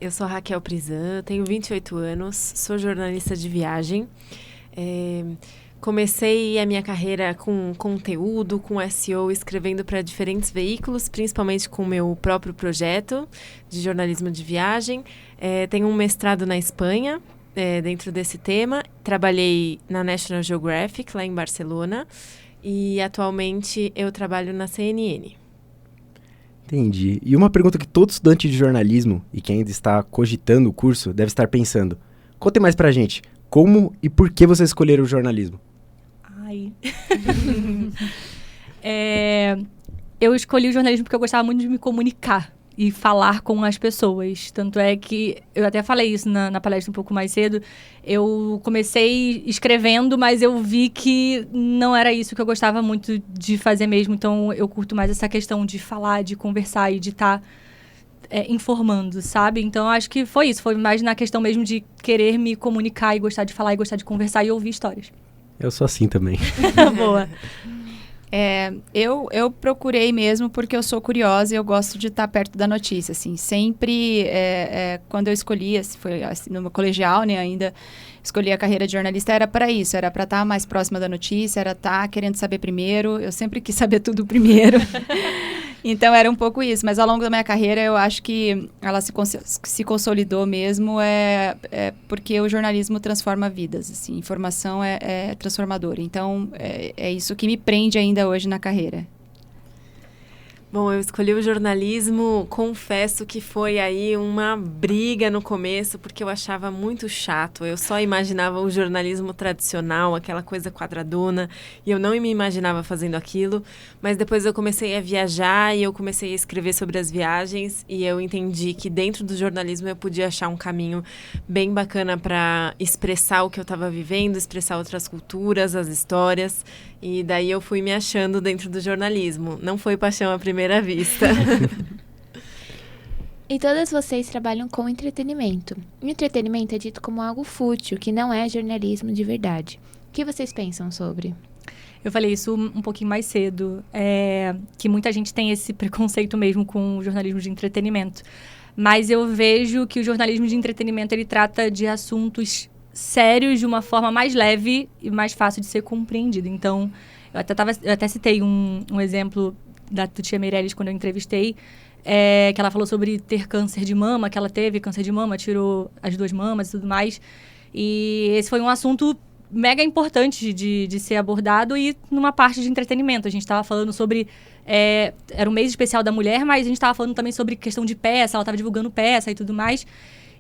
Eu sou a Raquel Prisan, tenho 28 anos, sou jornalista de viagem. Comecei a minha carreira com conteúdo, com SEO, escrevendo para diferentes veículos, principalmente com o meu próprio projeto de jornalismo de viagem. Tenho um mestrado na Espanha, dentro desse tema. Trabalhei na National Geographic, lá em Barcelona. E atualmente eu trabalho na CNN. Entendi. E uma pergunta que todo estudante de jornalismo e quem ainda está cogitando o curso deve estar pensando. Contem mais pra gente. Como e por que vocês escolheram o jornalismo? Eu escolhi o jornalismo porque eu gostava muito de me comunicar e falar com as pessoas. Tanto é que, eu até falei isso na palestra um pouco mais cedo, eu comecei escrevendo, mas eu vi que não era isso que eu gostava muito de fazer mesmo. Então, eu curto mais essa questão de falar, de conversar e de estar informando, sabe? Então, acho que foi isso. Foi mais na questão mesmo de querer me comunicar e gostar de falar e gostar de conversar e ouvir histórias. Eu sou assim também. Boa. Eu procurei mesmo porque eu sou curiosa e eu gosto de estar perto da notícia, assim. Sempre, quando eu escolhi, foi assim, no colegial, né, ainda escolhi a carreira de jornalista, era para isso, era para estar mais próxima da notícia, era estar querendo saber primeiro. Eu sempre quis saber tudo primeiro. Então, era um pouco isso. Mas ao longo da minha carreira, eu acho que ela se consolidou mesmo, porque o jornalismo transforma vidas, assim. Informação é transformadora. Então, é isso que me prende ainda hoje na carreira. Bom, eu escolhi o jornalismo, confesso que foi aí uma briga no começo, porque eu achava muito chato. Eu só imaginava o jornalismo tradicional, aquela coisa quadradona, e eu não me imaginava fazendo aquilo. Mas depois eu comecei a viajar e eu comecei a escrever sobre as viagens, e eu entendi que dentro do jornalismo eu podia achar um caminho bem bacana para expressar o que eu estava vivendo, expressar outras culturas, as histórias. E daí eu fui me achando dentro do jornalismo. Não foi paixão à primeira vista. E todas vocês trabalham com entretenimento. O entretenimento é dito como algo fútil, que não é jornalismo de verdade. O que vocês pensam sobre? Eu falei isso um pouquinho mais cedo, que muita gente tem esse preconceito mesmo com o jornalismo de entretenimento. Mas eu vejo que o jornalismo de entretenimento, ele trata de assuntos sérios de uma forma mais leve e mais fácil de ser compreendido. Então, eu até citei um exemplo da Tutia Meirelles quando eu entrevistei, que ela falou sobre ter câncer de mama, que ela teve câncer de mama, tirou as 2 mamas e tudo mais. E esse foi um assunto mega importante de ser abordado e numa parte de entretenimento. A gente estava falando sobre... era um mês especial da mulher, mas a gente estava falando também sobre questão de peça, ela estava divulgando peça e tudo mais.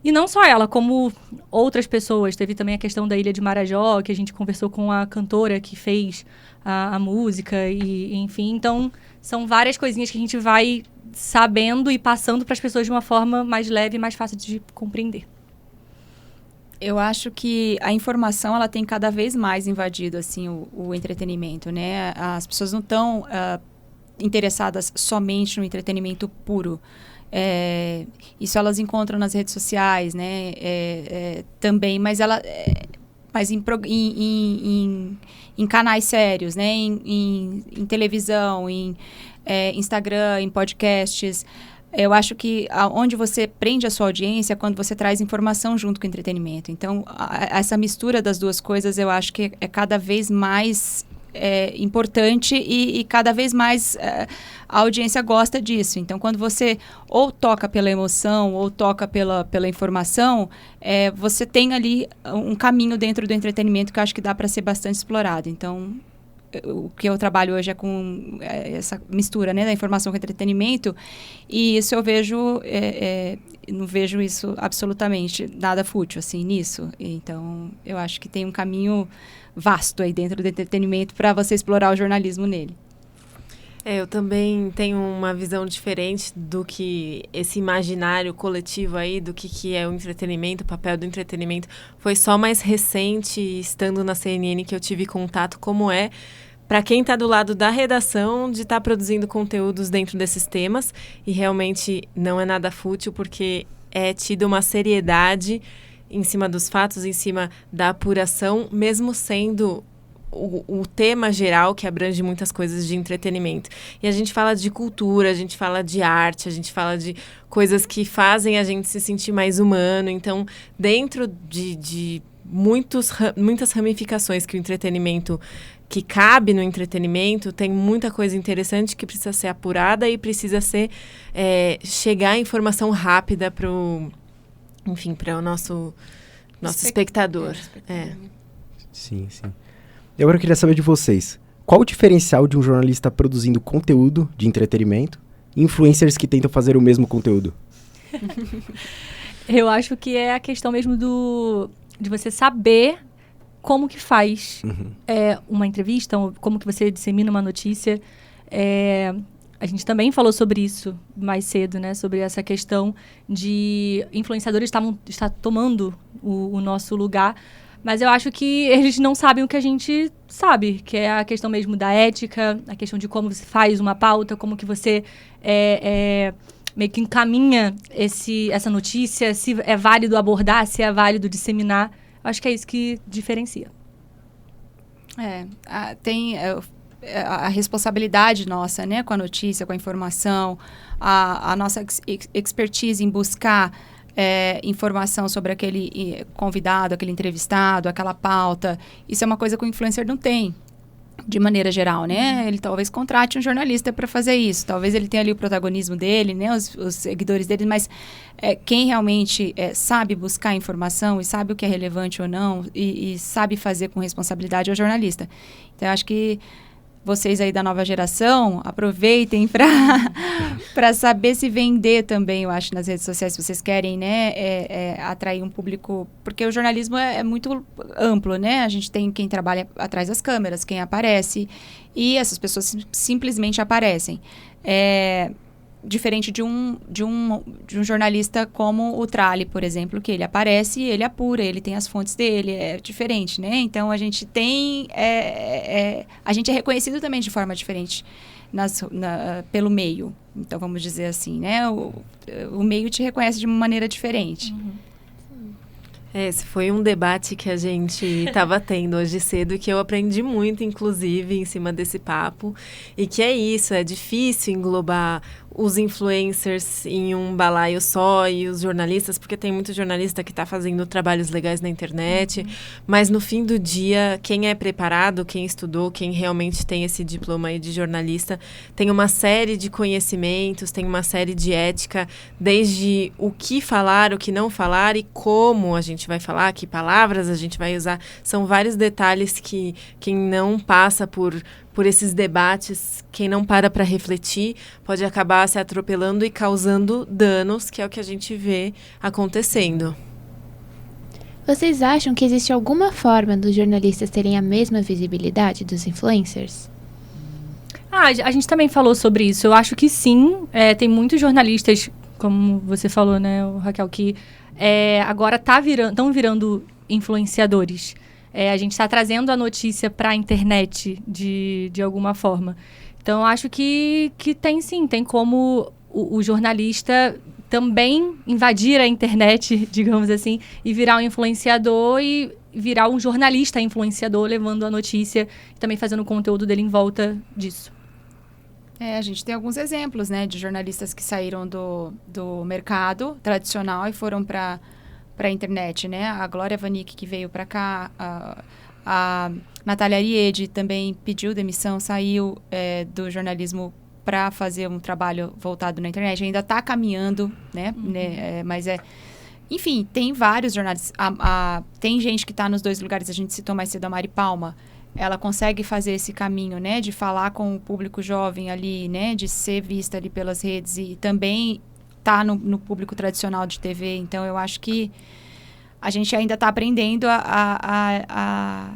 E não só ela, como outras pessoas. Teve também a questão da Ilha de Marajó, que a gente conversou com a cantora que fez a música, e enfim. Então, são várias coisinhas que a gente vai sabendo e passando para as pessoas de uma forma mais leve e mais fácil de compreender. Eu acho que a informação, ela tem cada vez mais invadido, assim, o entretenimento, né? As pessoas não estão interessadas somente no entretenimento puro. Isso elas encontram nas redes sociais, né? Também, mas em canais sérios, né? Em televisão, em Instagram, em podcasts. Eu acho que onde você prende a sua audiência é quando você traz informação junto com o entretenimento. Então, essa mistura das duas coisas, eu acho que é cada vez mais importante e cada vez mais a audiência gosta disso. Então, quando você ou toca pela emoção ou toca pela informação, você tem ali um caminho dentro do entretenimento que eu acho que dá para ser bastante explorado. Então, o que eu trabalho hoje é com essa mistura, né, da informação com entretenimento, e isso eu vejo, não vejo isso absolutamente nada fútil, assim, nisso. Então, eu acho que tem um caminho vasto aí dentro do entretenimento para você explorar o jornalismo nele. Eu também tenho uma visão diferente do que esse imaginário coletivo aí, do que é o entretenimento, o papel do entretenimento. Foi só mais recente, estando na CNN, que eu tive contato como para quem está do lado da redação, de estar produzindo conteúdos dentro desses temas. E realmente não é nada fútil, porque é tido uma seriedade em cima dos fatos, em cima da apuração, mesmo sendo o tema geral que abrange muitas coisas de entretenimento. E a gente fala de cultura, a gente fala de arte, a gente fala de coisas que fazem a gente se sentir mais humano. Então, dentro de muitas ramificações que o entretenimento, que cabe no entretenimento, tem muita coisa interessante que precisa ser apurada e precisa ser chegar a informação rápida para o nosso espectador. Sim. E agora eu queria saber de vocês. Qual o diferencial de um jornalista produzindo conteúdo de entretenimento e influencers que tentam fazer o mesmo conteúdo? Eu acho que é a questão mesmo de você saber como que faz uma entrevista, como que você dissemina uma notícia. A gente também falou sobre isso mais cedo, né? Sobre essa questão de influenciadores estar tomando o nosso lugar. Mas eu acho que eles não sabem o que a gente sabe, que é a questão mesmo da ética, a questão de como você faz uma pauta, como que você meio que encaminha essa notícia, se é válido abordar, se é válido disseminar. Acho que é isso que diferencia. Tem a responsabilidade nossa, né, com a notícia, com a informação, a nossa expertise em buscar informação sobre aquele convidado, aquele entrevistado, aquela pauta. Isso é uma coisa que o influencer não tem, de maneira geral, né? Ele talvez contrate um jornalista para fazer isso. Talvez ele tenha ali o protagonismo dele, né? Os seguidores dele, mas quem realmente sabe buscar informação e sabe o que é relevante ou não e sabe fazer com responsabilidade é o jornalista. Então, eu acho que vocês aí da nova geração, aproveitem para saber se vender também, eu acho, nas redes sociais, se vocês querem, né, atrair um público, porque o jornalismo é muito amplo, né, a gente tem quem trabalha atrás das câmeras, quem aparece, e essas pessoas simplesmente aparecem. Diferente de um jornalista como o Trali, por exemplo, que ele aparece e ele apura, ele tem as fontes dele, é diferente, né? Então, a gente tem... a gente é reconhecido também de forma diferente pelo meio. Então, vamos dizer assim, né? O meio te reconhece de uma maneira diferente. Esse foi um debate que a gente estava tendo hoje cedo e que eu aprendi muito, inclusive, em cima desse papo. E que é isso, é difícil englobar os influencers em um balaio só e os jornalistas, porque tem muito jornalista que está fazendo trabalhos legais na internet, mas no fim do dia, quem é preparado, quem estudou, quem realmente tem esse diploma aí de jornalista, tem uma série de conhecimentos, tem uma série de ética, desde o que falar, o que não falar e como a gente vai falar, que palavras a gente vai usar. São vários detalhes que quem não passa por esses debates, quem não para refletir, pode acabar se atropelando e causando danos, que é o que a gente vê acontecendo. Vocês acham que existe alguma forma dos jornalistas terem a mesma visibilidade dos influencers? A gente também falou sobre isso. Eu acho que sim. Tem muitos jornalistas, como você falou, né, Raquel, que agora estão virando influenciadores. A gente está trazendo a notícia para a internet de alguma forma. Então, eu acho que tem sim, tem como o jornalista também invadir a internet, digamos assim, e virar um influenciador e virar um jornalista influenciador, levando a notícia e também fazendo o conteúdo dele em volta disso. A gente tem alguns exemplos, né, de jornalistas que saíram do mercado tradicional e foram para a internet, né? A Glória Vanik, que veio para cá, a Natália Ariede também pediu demissão, saiu do jornalismo para fazer um trabalho voltado na internet. Ainda está caminhando, né? Mas enfim, tem vários jornalistas. Tem gente que está nos dois lugares. A gente citou mais cedo a Mari Palma. Ela consegue fazer esse caminho, né? De falar com o público jovem ali, né? De ser vista ali pelas redes e também tá no público tradicional de TV. Então, eu acho que a gente ainda está aprendendo a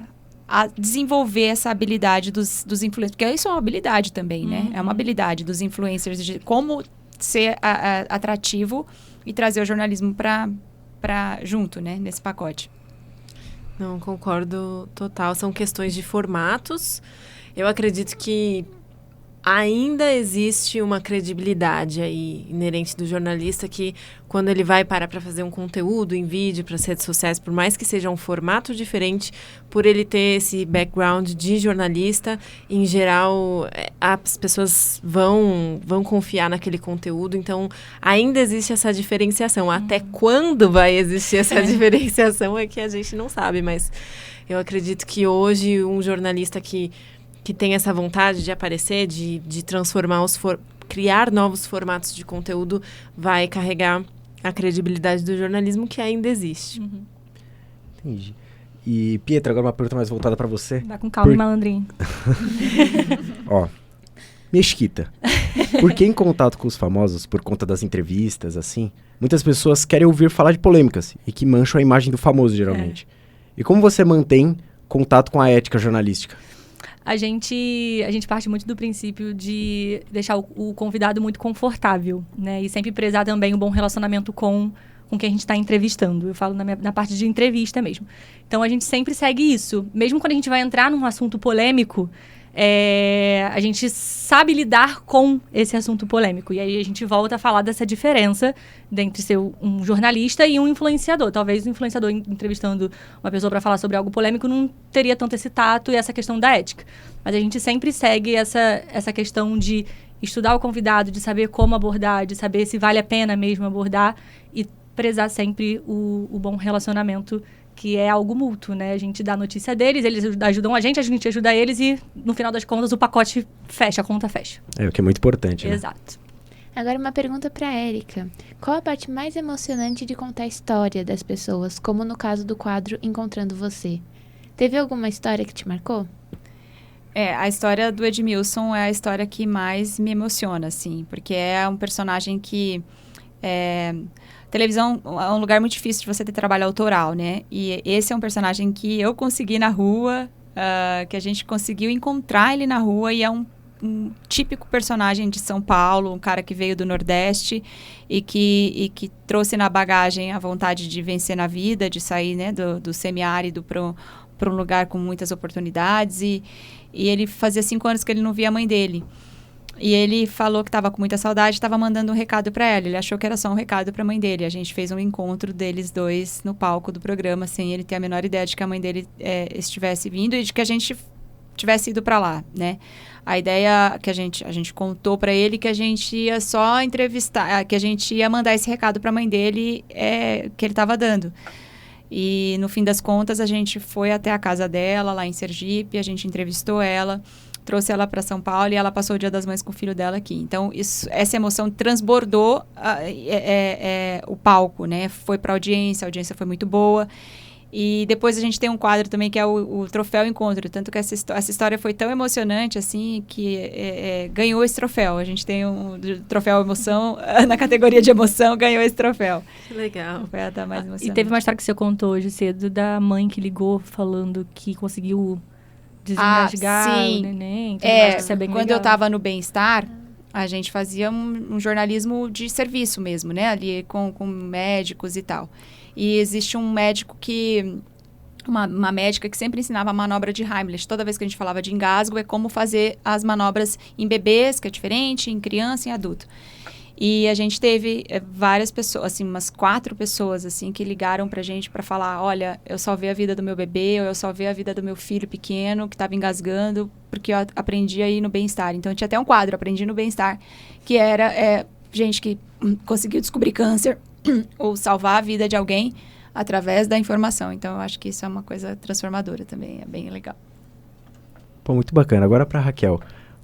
desenvolver essa habilidade dos influencers. Porque isso é uma habilidade também, né? É uma habilidade dos influencers de como ser atrativo e trazer o jornalismo para junto, né? Nesse pacote. Não, concordo total. São questões de formatos. Eu acredito que ainda existe uma credibilidade aí inerente do jornalista que quando ele vai parar para fazer um conteúdo em vídeo para as redes sociais, por mais que seja um formato diferente, por ele ter esse background de jornalista, em geral as pessoas vão confiar naquele conteúdo. Então ainda existe essa diferenciação. Até quando vai existir essa diferenciação é que a gente não sabe, mas eu acredito que hoje um jornalista que tem essa vontade de aparecer, de transformar criar novos formatos de conteúdo, vai carregar a credibilidade do jornalismo que ainda existe. Entendi. E, Pietra, agora uma pergunta mais voltada para você. Vai com calma, malandrinho. Ó, Mesquita. Por que em contato com os famosos, por conta das entrevistas, assim, muitas pessoas querem ouvir falar de polêmicas e que mancham a imagem do famoso, geralmente. E como você mantém contato com a ética jornalística? A gente parte muito do princípio de deixar o convidado muito confortável, né? E sempre prezar também um bom relacionamento com quem a gente está entrevistando. Eu falo na parte de entrevista mesmo. Então, a gente sempre segue isso. Mesmo quando a gente vai entrar num assunto polêmico, a gente sabe lidar com esse assunto polêmico. E aí a gente volta a falar dessa diferença entre ser um jornalista e um influenciador. Talvez o influenciador entrevistando uma pessoa para falar sobre algo polêmico não teria tanto esse tato e essa questão da ética. Mas a gente sempre segue essa questão de estudar o convidado, de saber como abordar, de saber se vale a pena mesmo abordar e prezar sempre o bom relacionamento, que é algo mútuo, né? A gente dá a notícia deles, eles ajudam a gente ajuda eles e, no final das contas, o pacote fecha, a conta fecha. O que é muito importante, né? Exato. Agora uma pergunta para Érica. Qual a parte mais emocionante de contar a história das pessoas, como no caso do quadro Encontrando Você? Teve alguma história que te marcou? A história do Edmilson é a história que mais me emociona, assim, porque é um personagem que... Televisão é um lugar muito difícil de você ter trabalho autoral, né? E esse é um personagem que eu consegui na rua, que a gente conseguiu encontrar ele na rua, e é um típico personagem de São Paulo, um cara que veio do Nordeste e que trouxe na bagagem a vontade de vencer na vida, de sair, né, do semiárido para um lugar com muitas oportunidades. E ele fazia 5 anos que ele não via a mãe dele. E ele falou que estava com muita saudade, estava mandando um recado para ela. Ele achou que era só um recado para a mãe dele. A gente fez um encontro deles dois no palco do programa, sem ele ter a menor ideia de que a mãe dele estivesse vindo e de que a gente tivesse ido para lá, né? A ideia que a gente contou para ele que a gente ia só entrevistar, que a gente ia mandar esse recado para a mãe dele que ele estava dando. E no fim das contas a gente foi até a casa dela lá em Sergipe, a gente entrevistou ela, trouxe ela para São Paulo e ela passou o Dia das Mães com o filho dela aqui. Então, essa emoção transbordou o palco, né? Foi para a audiência foi muito boa. E depois a gente tem um quadro também que é o Troféu Encontro. Tanto que essa história foi tão emocionante, assim, que ganhou esse troféu. A gente tem um troféu emoção, na categoria de emoção, ganhou esse troféu. Que legal. Foi até mais emocionante. E teve uma história que você contou hoje cedo da mãe que ligou falando que conseguiu desengasgar o neném. Então acho que isso é bem quando legal. eu estava no Bem-Estar, a gente fazia um jornalismo de serviço mesmo, né? Ali com médicos e tal. E existe um médico uma médica que sempre ensinava a manobra de Heimlich. Toda vez que a gente falava de engasgo, é como fazer as manobras em bebês, que é diferente, em criança e em adulto. E a gente teve várias pessoas, assim, umas 4 pessoas, assim, que ligaram pra gente pra falar, olha, eu salvei a vida do meu bebê, ou eu salvei a vida do meu filho pequeno, que estava engasgando, porque eu aprendi aí no bem-estar. Então, tinha até um quadro, Aprendi no Bem-Estar, que era gente que conseguiu descobrir câncer ou salvar a vida de alguém através da informação. Então, eu acho que isso é uma coisa transformadora também, é bem legal. Pô, muito bacana. Agora pra Raquel.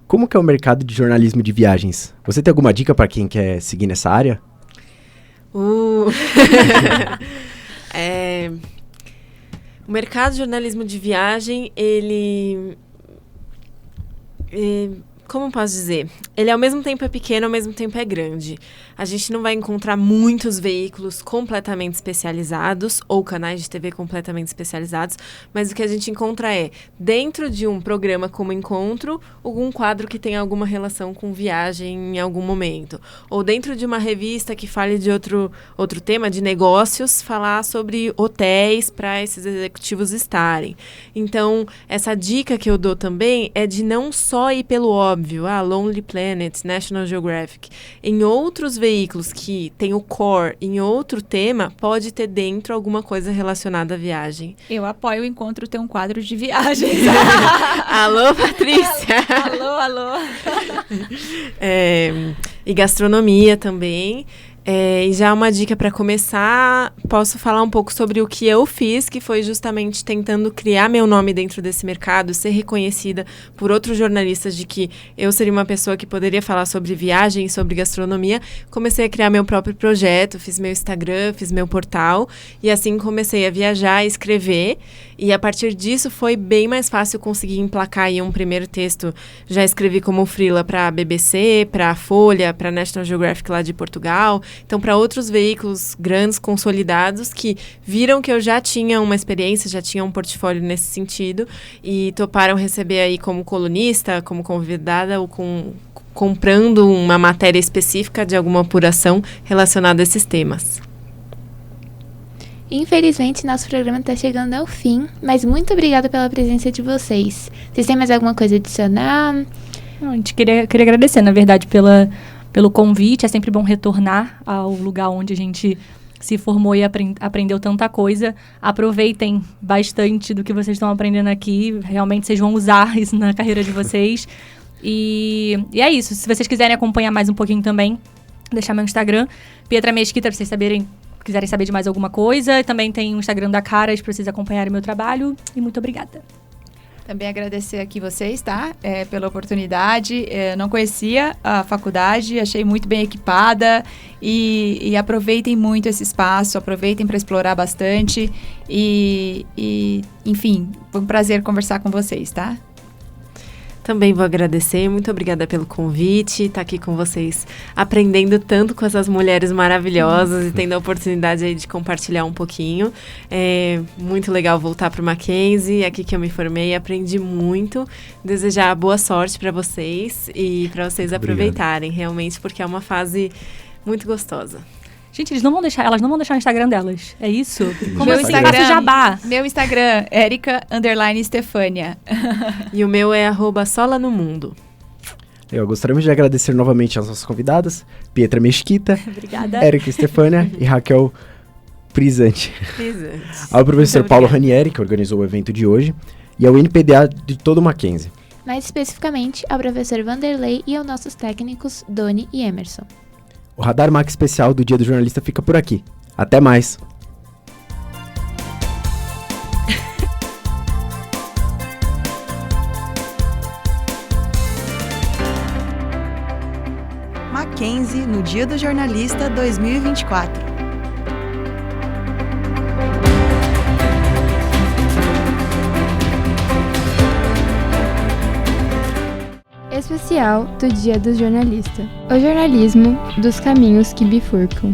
Como que é o mercado de jornalismo de viagens? Você tem alguma dica para quem quer seguir nessa área? O mercado de jornalismo de viagem, como posso dizer? Ele ao mesmo tempo é pequeno, ao mesmo tempo é grande. A gente não vai encontrar muitos veículos completamente especializados ou canais de TV completamente especializados, mas o que a gente encontra é, dentro de um programa como Encontro, algum quadro que tenha alguma relação com viagem em algum momento. Ou dentro de uma revista que fale de outro tema, de negócios, falar sobre hotéis para esses executivos estarem. Então, essa dica que eu dou também é de não só ir pelo óbvio, Lonely Planet, National Geographic. Em outros veículos que tem o core em outro tema, pode ter dentro alguma coisa relacionada à viagem. Eu apoio o Encontro ter um quadro de viagens. Alô, Patrícia! Alô. E gastronomia também. E já uma dica para começar, posso falar um pouco sobre o que eu fiz, que foi justamente tentando criar meu nome dentro desse mercado, ser reconhecida por outros jornalistas de que eu seria uma pessoa que poderia falar sobre viagem e sobre gastronomia. Comecei a criar meu próprio projeto, fiz meu Instagram, fiz meu portal e assim comecei a viajar, a escrever. E a partir disso foi bem mais fácil conseguir emplacar aí um primeiro texto. Já escrevi como freela para a BBC, para a Folha, para a National Geographic lá de Portugal. Então, para outros veículos grandes, consolidados, que viram que eu já tinha uma experiência, já tinha um portfólio nesse sentido e toparam receber aí como colunista, como convidada ou comprando uma matéria específica de alguma apuração relacionada a esses temas. Infelizmente, nosso programa está chegando ao fim, mas muito obrigada pela presença de vocês. Vocês têm mais alguma coisa a adicionar? A gente queria agradecer, na verdade, pelo convite. É sempre bom retornar ao lugar onde a gente se formou e aprendeu tanta coisa. Aproveitem bastante do que vocês estão aprendendo aqui. Realmente vocês vão usar isso na carreira de vocês. E é isso. Se vocês quiserem acompanhar mais um pouquinho também, deixar meu Instagram, Pietra Mesquita, para vocês quiserem saber de mais alguma coisa. Também tem o Instagram da Caras para vocês acompanharem meu trabalho. E muito obrigada. Também agradecer aqui vocês, tá? Pela oportunidade. Não conhecia a faculdade, achei muito bem equipada e aproveitem muito esse espaço, aproveitem para explorar bastante e, enfim, foi um prazer conversar com vocês, tá? Também vou agradecer, muito obrigada pelo convite, estar aqui com vocês, aprendendo tanto com essas mulheres maravilhosas e tendo a oportunidade aí de compartilhar um pouquinho. É muito legal voltar para o Mackenzie, aqui que eu me formei, aprendi muito. Desejar boa sorte para vocês e para vocês aproveitarem realmente, porque é uma fase muito gostosa. Gente, elas não vão deixar o Instagram delas. É isso? Como meu Instagram, jabá. Meu Instagram, Erica_Stefânia. E o meu é @solanomundo. Eu gostaria de agradecer novamente às nossas convidadas, Pietra Mesquita, obrigada, Erica Stefânia e Raquel Prisante. Ao professor Paulo Ranieri, que organizou o evento de hoje, e ao NPDA de todo o Mackenzie. Mais especificamente, ao professor Vanderlei e aos nossos técnicos, Doni e Emerson. O Radar Mac especial do Dia do Jornalista fica por aqui. Até mais! Mackenzie no Dia do Jornalista 2024. Especial do Dia do Jornalista. O jornalismo dos caminhos que bifurcam.